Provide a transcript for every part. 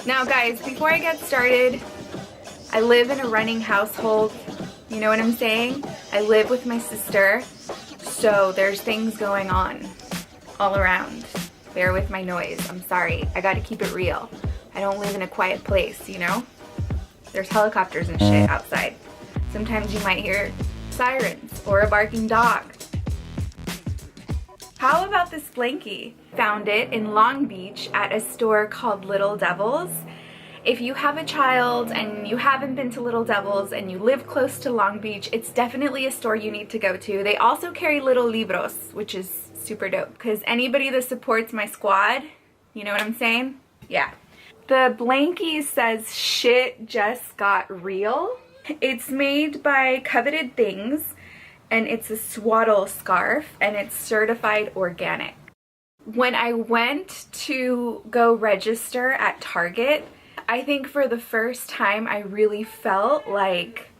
Now guys, before I get started, I live in a running household. You know what I'm saying? I live with my sister, so there's things going on all around. Bear with my noise. I'm sorry. I gotta keep it real. I don't live in a quiet place, you know? There's helicopters and shit outside. Sometimes you might hear sirens or a barking dog. How about this blankie? Found it in Long Beach at a store called Little Devils. If you have a child and you haven't been to Little Devils and you live close to Long Beach, it's definitely a store you need to go to. They also carry little libros, which is super dope, because anybody that supports my squad, you know what I'm saying? Yeah. The blankie says shit just got real. It's made by Coveted Things, and it's a swaddle scarf, and it's certified organic. When I went to go register at Target, I think for the first time I really felt like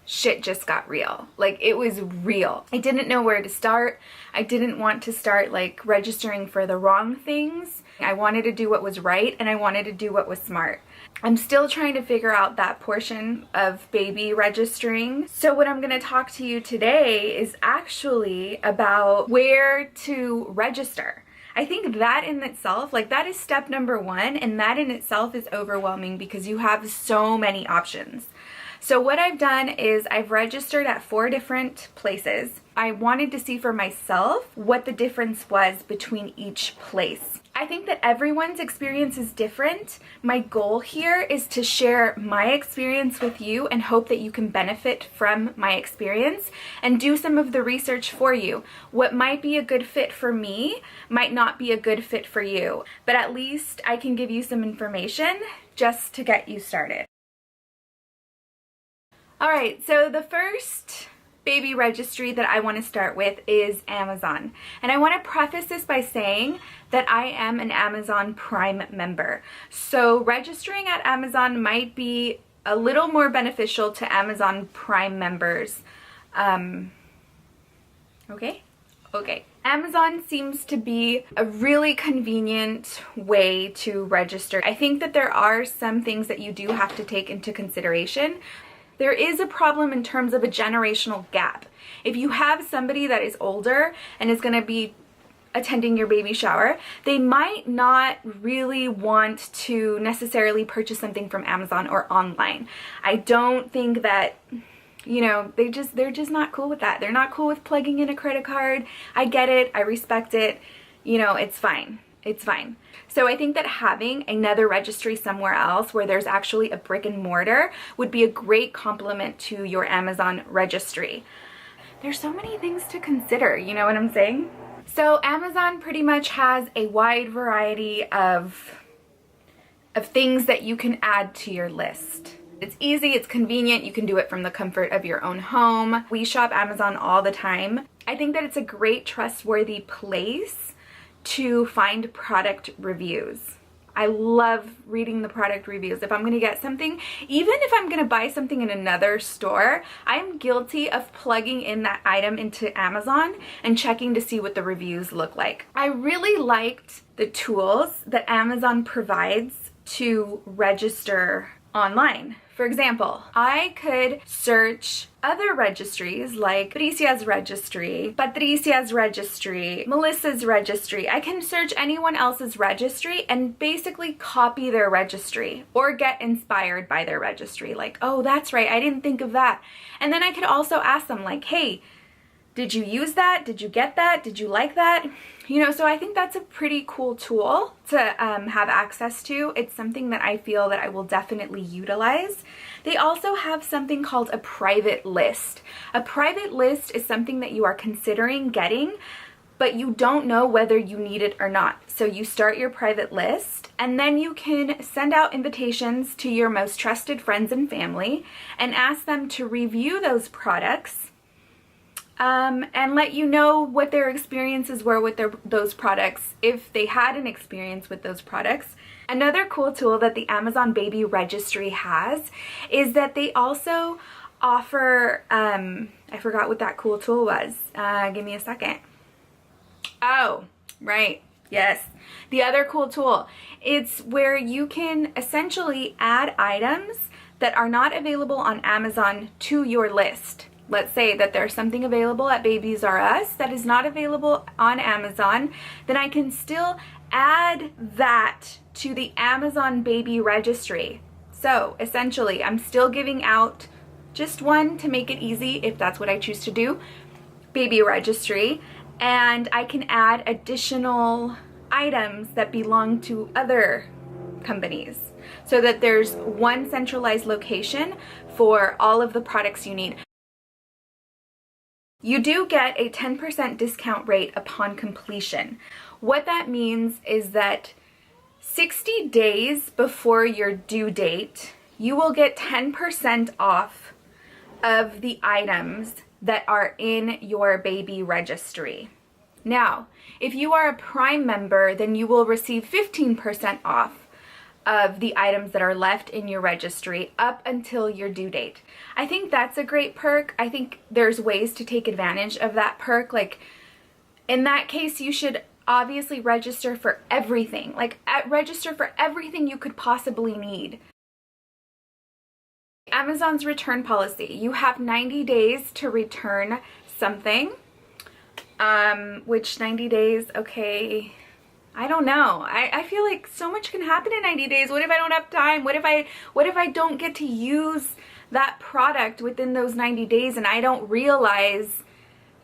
shit just got real. Like, it was real. I didn't know where to start. I didn't want to start like registering for the wrong things. I wanted to do what was right, and I wanted to do what was smart. I'm still trying to figure out that portion of baby registering. So what I'm going to talk to you today is actually about where to register. I think that in itself, like, that is step number one, and that in itself is overwhelming because you have so many options. So what I've done is I've registered at 4 different places. I wanted to see for myself what the difference was between each place. I think that everyone's experience is different. My goal here is to share my experience with you and hope that you can benefit from my experience and do some of the research for you. What might be a good fit for me might not be a good fit for you, but at least I can give you some information just to get you started. Alright, so the first baby registry that I want to start with is Amazon. And I want to preface this by saying that I am an Amazon Prime member. So registering at Amazon might be a little more beneficial to Amazon Prime members. Okay. Amazon seems to be a really convenient way to register. I think that there are some things that you do have to take into consideration. There is a problem in terms of a generational gap. If you have somebody that is older and is going to be attending your baby shower, they might not really want to necessarily purchase something from Amazon or online. I don't think that, you know, they're just not cool with that. They're not cool with plugging in a credit card. I get it. I respect it. You know, it's fine. It's fine. So I think that having another registry somewhere else where there's actually a brick and mortar would be a great complement to your Amazon registry. There's so many things to consider, you know what I'm saying? So Amazon pretty much has a wide variety of things that you can add to your list. It's easy, it's convenient, you can do it from the comfort of your own home. We shop Amazon all the time. I think that it's a great, trustworthy place to find product reviews. I love reading the product reviews. If I'm going to get something, even if I'm going to buy something in another store, I'm guilty of plugging in that item into Amazon and checking to see what the reviews look like. I really liked the tools that Amazon provides to register online. For example, I could search other registries like Patricia's registry, Patricia's registry, Melissa's registry. I can search anyone else's registry and basically copy their registry or get inspired by their registry. Like, oh, that's right, I didn't think of that. And then I could also ask them like, hey, did you use that? Did you get that? Did you like that? You know, so I think that's a pretty cool tool to have access to. It's something that I feel that I will definitely utilize. They also have something called a private list. A private list is something that you are considering getting, but you don't know whether you need it or not. So you start your private list, and then you can send out invitations to your most trusted friends and family and ask them to review those products and let you know what their experiences were with those products, if they had an experience with those products. Another cool tool that the Amazon Baby Registry has is that they also offer, I forgot what that cool tool was. Give me a second. Oh, right. Yes. The other cool tool, it's where you can essentially add items that are not available on Amazon to your list. Let's say that there's something available at Babies R Us that is not available on Amazon, then I can still add that to the Amazon baby registry. So essentially, I'm still giving out just one to make it easy if that's what I choose to do, baby registry, and I can add additional items that belong to other companies so that there's one centralized location for all of the products you need. You do get a 10% discount rate upon completion. What that means is that 60 days before your due date, you will get 10% off of the items that are in your baby registry. Now, if you are a Prime member, then you will receive 15% off of the items that are left in your registry up until your due date. I think that's a great perk. I think there's ways to take advantage of that perk. Like, in that case, you should obviously register for everything. Like, register for everything you could possibly need. Amazon's return policy. You have 90 days to return something. Which 90 days, okay, I don't know. I feel like so much can happen in 90 days. What if I don't have time? What if I don't get to use that product within those 90 days and I don't realize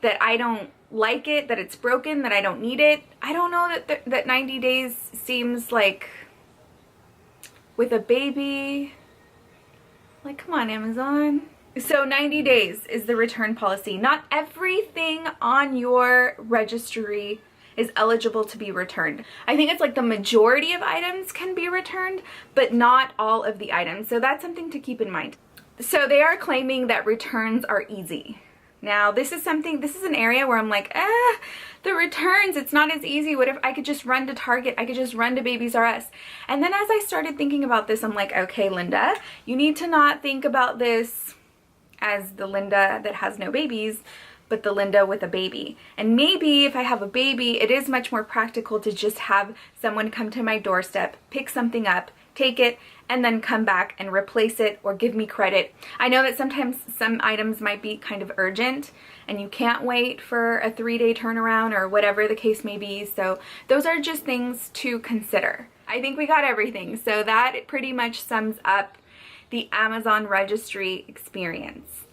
that I don't like it, that it's broken, that I don't need it? I don't know that 90 days seems like, with a baby, like, come on, Amazon. So 90 days is the return policy. Not everything on your registry is eligible to be returned. I think it's like the majority of items can be returned, but not all of the items. So that's something to keep in mind. So they are claiming that returns are easy. Now, this is an area where I'm like, the returns, it's not as easy. What if I could just run to Target? I could just run to Babies R Us. And then as I started thinking about this, I'm like, okay, Linda, you need to not think about this as the Linda that has no babies, but the Linda with a baby. And maybe if I have a baby, it is much more practical to just have someone come to my doorstep, pick something up, take it, and then come back and replace it or give me credit. I know that sometimes some items might be kind of urgent and you can't wait for a 3-day turnaround or whatever the case may be. So those are just things to consider. I think we got everything. So that pretty much sums up the Amazon registry experience.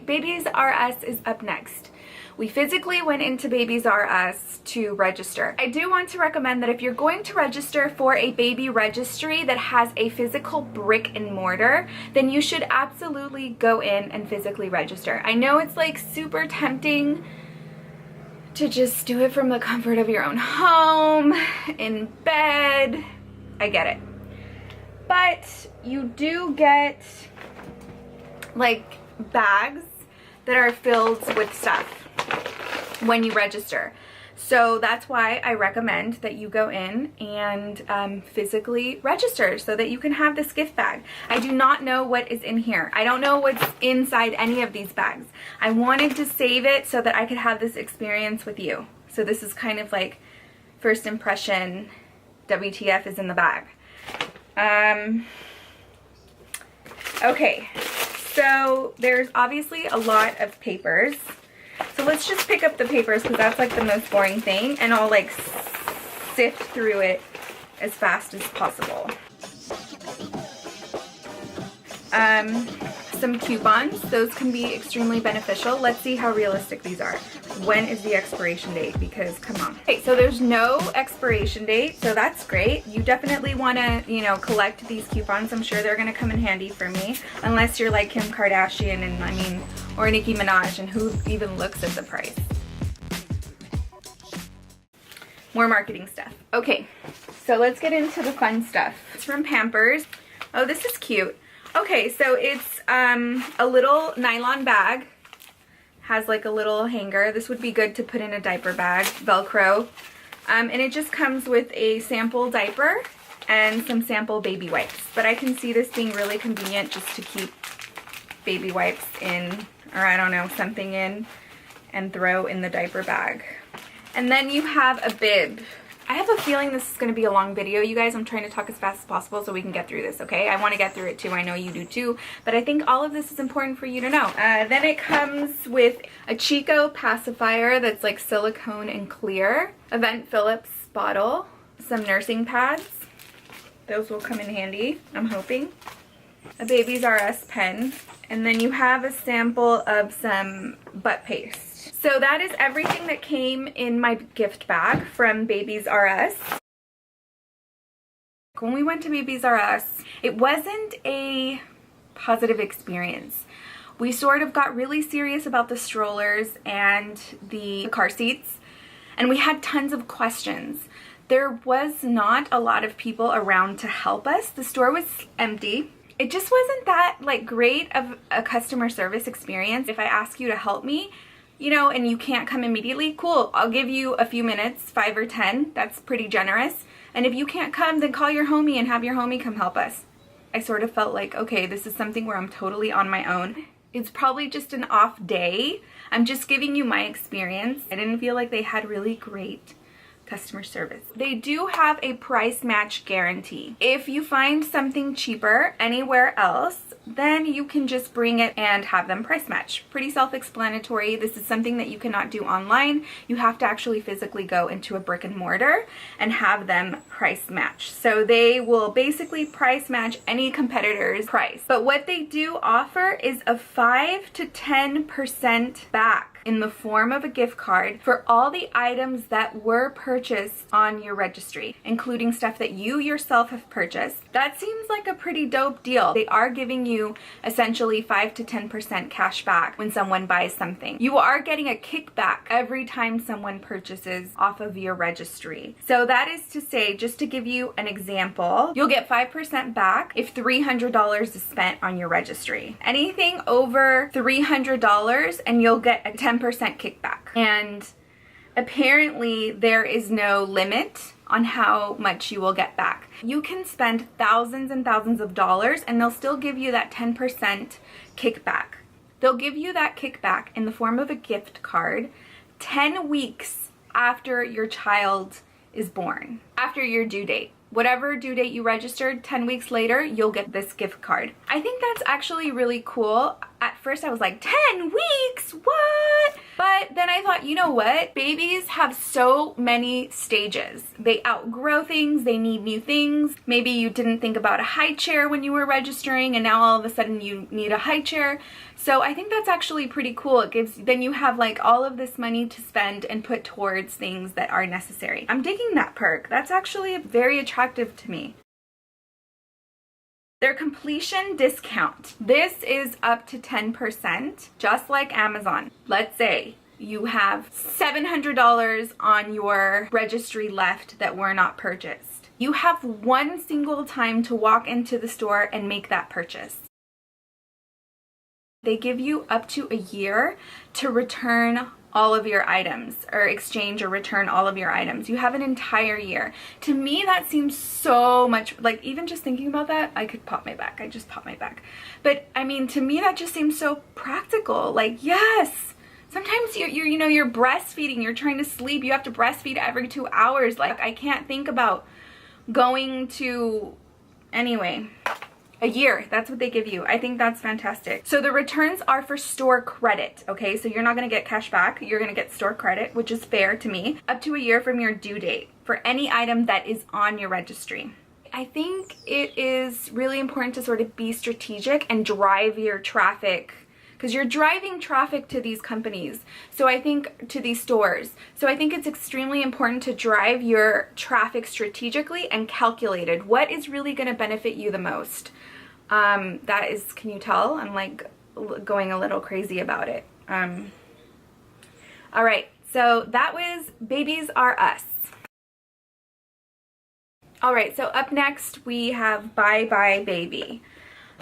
Babies R Us is up next. We physically went into Babies R Us to register. I do want to recommend that if you're going to register for a baby registry that has a physical brick and mortar, then you should absolutely go in and physically register. I know it's like super tempting to just do it from the comfort of your own home, in bed. I get it. But you do get like bags that are filled with stuff when you register. So that's why I recommend that you go in and physically register so that you can have this gift bag. I do not know what is in here. I don't know what's inside any of these bags. I wanted to save it so that I could have this experience with you. So this is kind of like first impression, WTF is in the bag. Okay, so there's obviously a lot of papers. So let's just pick up the papers because that's like the most boring thing, and I'll like sift through it as fast as possible. Some coupons, those can be extremely beneficial. Let's see how realistic these are. When is the expiration date? Because come on. Okay, so there's no expiration date, so that's great. You definitely want to, you know, collect these coupons. I'm sure they're going to come in handy for me, unless you're like Kim Kardashian and or Nicki Minaj, and who even looks at the price. More marketing stuff. Okay, so let's get into the fun stuff. It's from Pampers. Oh, this is cute. Okay, so it's a little nylon bag. Has like a little hanger. This would be good to put in a diaper bag, Velcro. And it just comes with a sample diaper and some sample baby wipes. But I can see this being really convenient just to keep baby wipes in, or I don't know, something in, and throw in the diaper bag. And then you have a bib. I have a feeling this is going to be a long video, you guys. I'm trying to talk as fast as possible so we can get through this, okay? I want to get through it too. I know you do too. But I think all of this is important for you to know. Then it comes with a Chico pacifier that's like silicone and clear. A Vent Phillips bottle. Some nursing pads. Those will come in handy, I'm hoping. A Babies R Us pen. And then you have a sample of some butt paste. So that is everything that came in my gift bag from Babies R Us. When we went to Babies R Us, it wasn't a positive experience. We sort of got really serious about the strollers and the car seats, and we had tons of questions. There was not a lot of people around to help us. The store was empty. It just wasn't that like great of a customer service experience. If I ask you to help me, you know, and you can't come immediately, cool, I'll give you a few minutes, 5 or 10, that's pretty generous. And if you can't come, then call your homie and have your homie come help us. I sort of felt like, okay, this is something where I'm totally on my own. It's probably just an off day. I'm just giving you my experience. I didn't feel like they had really great customer service. They do have a price match guarantee. If you find something cheaper anywhere else, then you can just bring it and have them price match. Pretty self-explanatory. This is something that you cannot do online. You have to actually physically go into a brick and mortar and have them price match. So they will basically price match any competitor's price. But what they do offer is a 5 to 10% back in the form of a gift card for all the items that were purchased on your registry, including stuff that you yourself have purchased. That seems like a pretty dope deal. They are giving you essentially 5 to 10% cash back when someone buys something. You are getting a kickback every time someone purchases off of your registry. So that is to say, just to give you an example, you'll get 5% back if $300 is spent on your registry. Anything over $300 and you'll get a 10% kickback. And apparently there is no limit on how much you will get back. You can spend thousands and thousands of dollars and they'll still give you that 10% kickback. They'll give you that kickback in the form of a gift card 10 weeks after your child is born, after your due date. Whatever due date you registered, 10 weeks later, you'll get this gift card. I think that's actually really cool. At first I was like, 10 weeks? What? But then I thought, you know what? Babies have so many stages. They outgrow things, they need new things. Maybe you didn't think about a high chair when you were registering and now all of a sudden you need a high chair. So I think that's actually pretty cool. It gives, then you have like all of this money to spend and put towards things that are necessary. I'm digging that perk. That's actually very attractive to me. Their completion discount. This is up to 10%, just like Amazon. Let's say you have $700 on your registry left that were not purchased. You have one single time to walk into the store and make that purchase. They give you up to a year to return all of your items, or exchange or return all of your items. You have an entire year. To me, that seems so much, like even just thinking about that, I could pop my back. I just popped my back. But I mean, to me, that just seems so practical. Like, yes, sometimes you're breastfeeding, you're trying to sleep, you have to breastfeed every 2 hours. Like, I can't think about going to, anyway. A year, that's what they give you. I think that's fantastic. So the returns are for store credit, okay? So you're not gonna get cash back, you're gonna get store credit, which is fair to me, up to a year from your due date for any item that is on your registry. I think it is really important to sort of be strategic and drive your traffic, because you're driving traffic to these companies. So I think to these stores. So I think it's extremely important to drive your traffic strategically and calculated. What is really gonna benefit you the most? That is, can you tell? I'm like going a little crazy about it. All right, so that was Babies R Us. All right, so up next we have Bye Bye Baby.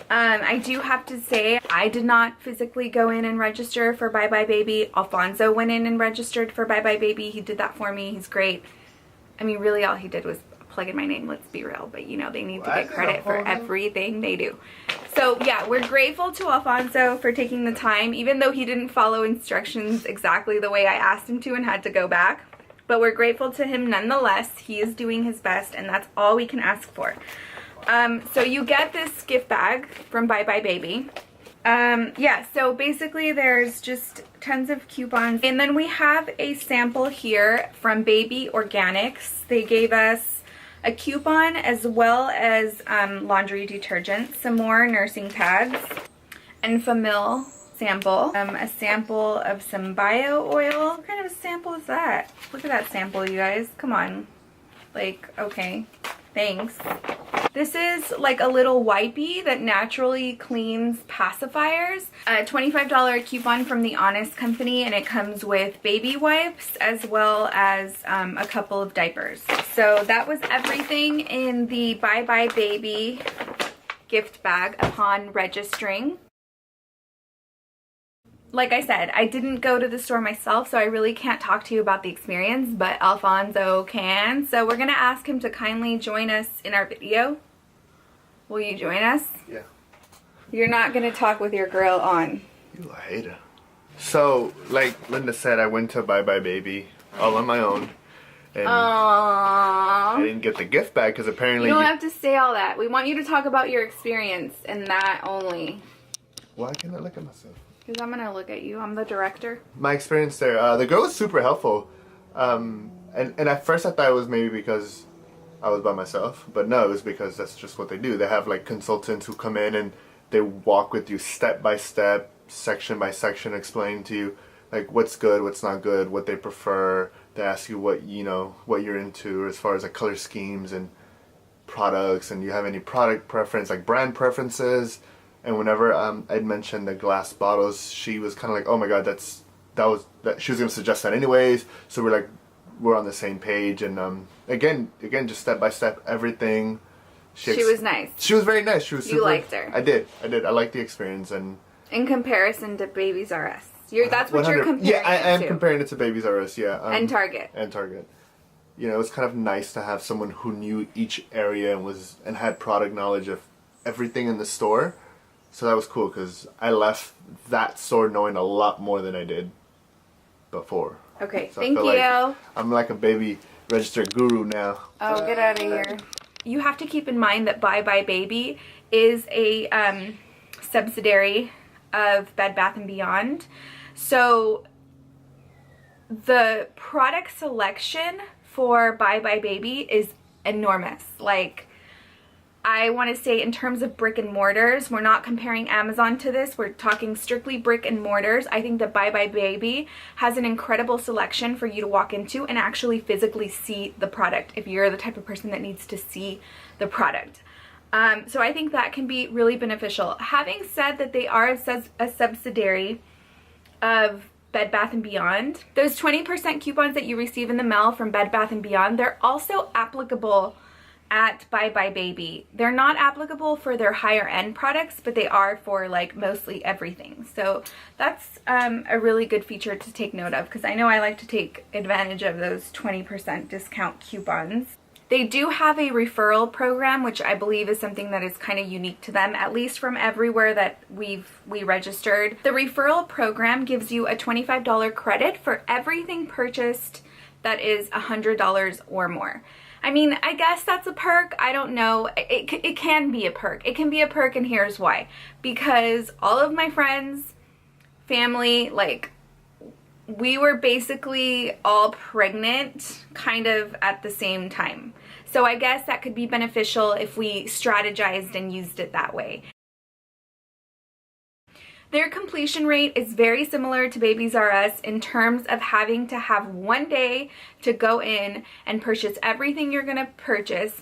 I do have to say, I did not physically go in and register for Bye Bye Baby. Alfonso went in and registered for Bye Bye Baby. He did that for me. He's great. I mean, really all he did was plug in my name, let's be real, but you know, they need to get credit for everything they do. So yeah, we're grateful to Alfonso for taking the time, even though he didn't follow instructions exactly the way I asked him to and had to go back. but we're grateful to him nonetheless. He is doing his best, and that's all we can ask for. So you get this gift bag from Bye Bye Baby. Yeah, so basically there's just tons of coupons, and then we have a sample here from Baby Organics. They gave us a coupon as well as laundry detergent, some more nursing pads, and Famil sample, a sample of some bio oil. What kind of a sample is that? Look at that sample, you guys. Come on. Like, okay, thanks. This is like a little wipey that naturally cleans pacifiers. A $25 coupon from the Honest Company, and it comes with baby wipes as well as a couple of diapers. So that was everything in the Bye Bye Baby gift bag upon registering. Like I said, I didn't go to the store myself, so I really can't talk to you about the experience, but Alfonso can. So we're gonna ask him to kindly join us in our video. Will you join us? Yeah. You're not gonna talk with your girl on. You a hater. So, like Linda said, I went to Bye Bye Baby all on my own. And Aww. I didn't get the gift bag because apparently you don't have to say all that. We want you to talk about your experience and that only. Why can't I look at myself? Because I'm gonna look at you. I'm the director. My experience there, the girl was super helpful. And at first I thought it was maybe because I was by myself, but no, it was because that's just what they do. They have like consultants who come in and they walk with you step by step, section by section, explain to you like what's good, what's not good, what they prefer. They ask you what what you're into as far as like color schemes and products, and you have any product preference, like brand preferences. And whenever I'd mentioned the glass bottles, she was kind of like, "Oh my God, that she was gonna suggest that anyways." So we're on the same page, and again, just step by step, everything. She was nice. She was very nice. She was. You liked her. I did. I liked the experience, and in comparison to Babies R Us, that's what you're comparing. Yeah, I am comparing it to Babies R Us. Yeah, and Target. And Target. You know, it was kind of nice to have someone who knew each area and had product knowledge of everything in the store. So that was cool because I left that store knowing a lot more than I did before. Okay, so thank you. Like I'm like a baby register guru now. Oh, get out of here. You have to keep in mind that Bye Bye Baby is a subsidiary of Bed Bath & Beyond. So the product selection for Bye Bye Baby is enormous. Like, I want to say in terms of brick and mortars, we're not comparing Amazon to this. We're talking strictly brick and mortars. I think that Bye Bye Baby has an incredible selection for you to walk into and actually physically see the product if you're the type of person that needs to see the product. So I think that can be really beneficial. Having said that they are a subsidiary of Bed Bath & Beyond, those 20% coupons that you receive in the mail from Bed Bath & Beyond, they're also applicable at Bye Bye Baby. They're not applicable for their higher end products, but they are for like mostly everything. So that's a really good feature to take note of, because I know I like to take advantage of those 20% discount coupons. They do have a referral program, which I believe is something that is kind of unique to them, at least from everywhere that we registered. The referral program gives you a $25 credit for everything purchased that is $100 or more. I mean, I guess that's a perk. I don't know. It can be a perk. It can be a perk, and here's why. Because all of my friends, family, like, we were basically all pregnant kind of at the same time. So I guess that could be beneficial if we strategized and used it that way. Their completion rate is very similar to Babies R Us in terms of having to have one day to go in and purchase everything you're going to purchase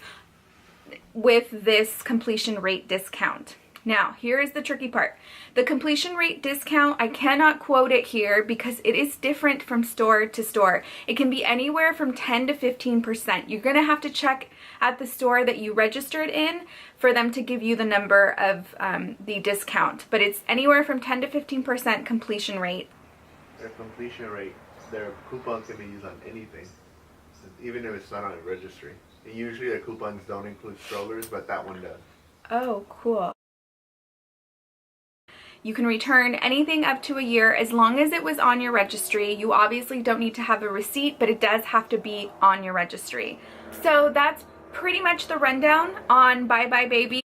with this completion rate discount. Now, here is the tricky part. The completion rate discount, I cannot quote it here because it is different from store to store. It can be anywhere from 10 to 15%. You're going to have to check at the store that you registered in for them to give you the number of the discount. But it's anywhere from 10 to 15% completion rate. Their completion rate, their coupons can be used on anything, even if it's not on a registry. And usually the coupons don't include strollers, but that one does. Oh, cool. You can return anything up to a year as long as it was on your registry. You obviously don't need to have a receipt, but it does have to be on your registry. So that's pretty much the rundown on Bye Bye Baby.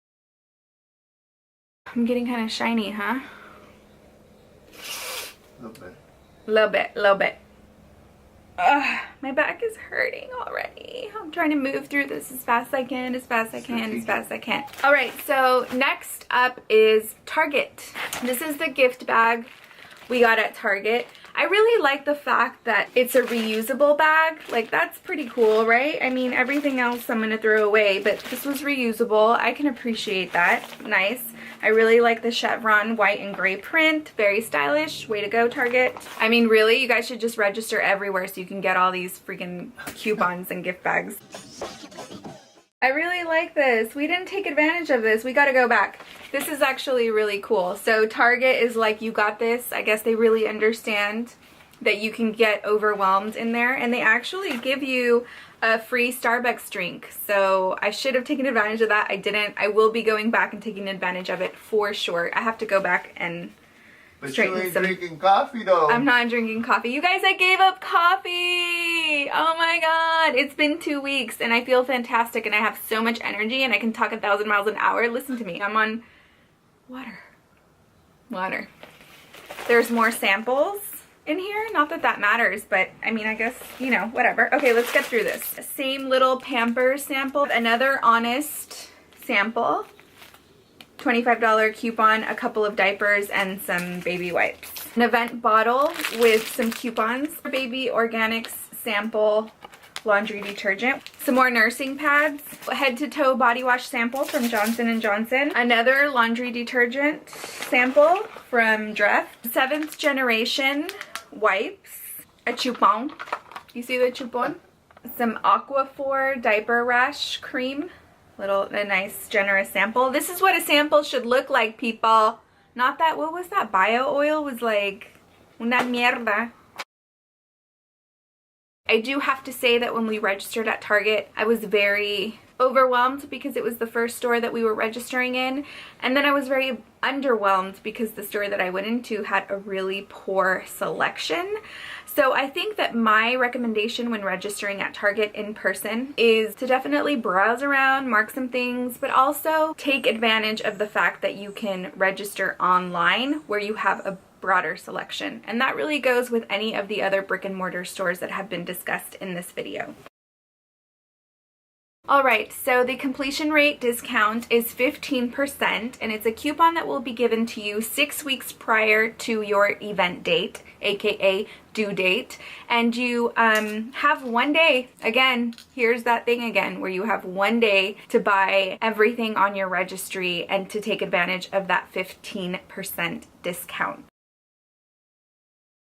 I'm getting kind of shiny, huh? A little bit. Little bit. Ugh, my back is hurting already. I'm trying to move through this as fast as I can, as fast as I can, as fast as I can. All right, so next up is Target. This is the gift bag we got at Target. I really like the fact that it's a reusable bag. Like, that's pretty cool, right? I mean, everything else I'm gonna throw away, but this was reusable. I can appreciate that. Nice. I really like the chevron white and gray print. Very stylish. Way to go, Target. I mean, really, you guys should just register everywhere so you can get all these freaking coupons and gift bags. I really like this. We didn't take advantage of this. We gotta go back. This is actually really cool. So Target is like, you got this. I guess they really understand that you can get overwhelmed in there, and they actually give you a free Starbucks drink. So I should have taken advantage of that. I didn't. I will be going back and taking advantage of it for sure. I have to go back and straighten But you ain't some. drinking coffee though. I'm not drinking coffee. You guys, I gave up coffee. Oh my god. It's been 2 weeks and I feel fantastic and I have so much energy and I can talk 1,000 miles an hour. Listen to me. I'm on water. There's more samples in here. Not that that matters, but I mean, I guess, you know, whatever. Okay, let's get through this. Same little Pampers sample. Another Honest sample. $25 coupon, a couple of diapers, and some baby wipes. An event bottle with some coupons. Baby Organics sample laundry detergent. Some more nursing pads. A head-to-toe body wash sample from Johnson & Johnson. Another laundry detergent sample from Dreft. 7th generation wipes. A chupon. You see the chupon? Some Aquaphor diaper rash cream. A nice generous sample. This is what a sample should look like, people. Not that, what was that? Bio oil was like una mierda. I do have to say that when we registered at Target, I was very overwhelmed because it was the first store that we were registering in, and then I was very underwhelmed because the store that I went into had a really poor selection. So I think that my recommendation when registering at Target in person is to definitely browse around, mark some things, but also take advantage of the fact that you can register online where you have a broader selection. And that really goes with any of the other brick and mortar stores that have been discussed in this video. Alright, so the completion rate discount is 15%, and it's a coupon that will be given to you 6 weeks prior to your event date, aka due date, and you have 1 day. Again, here's that thing again, where you have 1 day to buy everything on your registry and to take advantage of that 15% discount.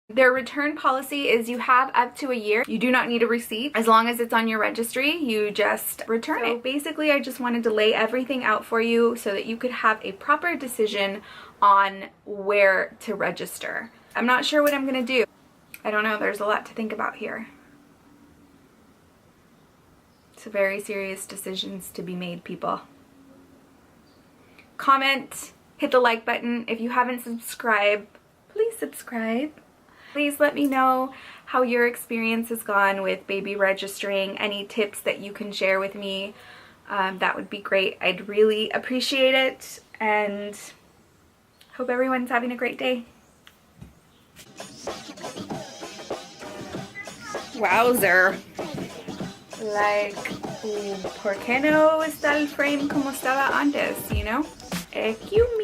Their return policy is you have up to a year. You do not need a receipt. As long as it's on your registry, you just return it. Basically, I just wanted to lay everything out for you so that you could have a proper decision on where to register. I'm not sure what I'm gonna do. I don't know, there's a lot to think about here. It's very serious decisions to be made, people. Comment, hit the like button. If you haven't subscribed, please subscribe. Please let me know how your experience has gone with baby registering. Any tips that you can share with me, that would be great. I'd really appreciate it, and hope everyone's having a great day. Wowzer. Like, ¿por qué no está el frame como estaba antes, you know? Excuse me.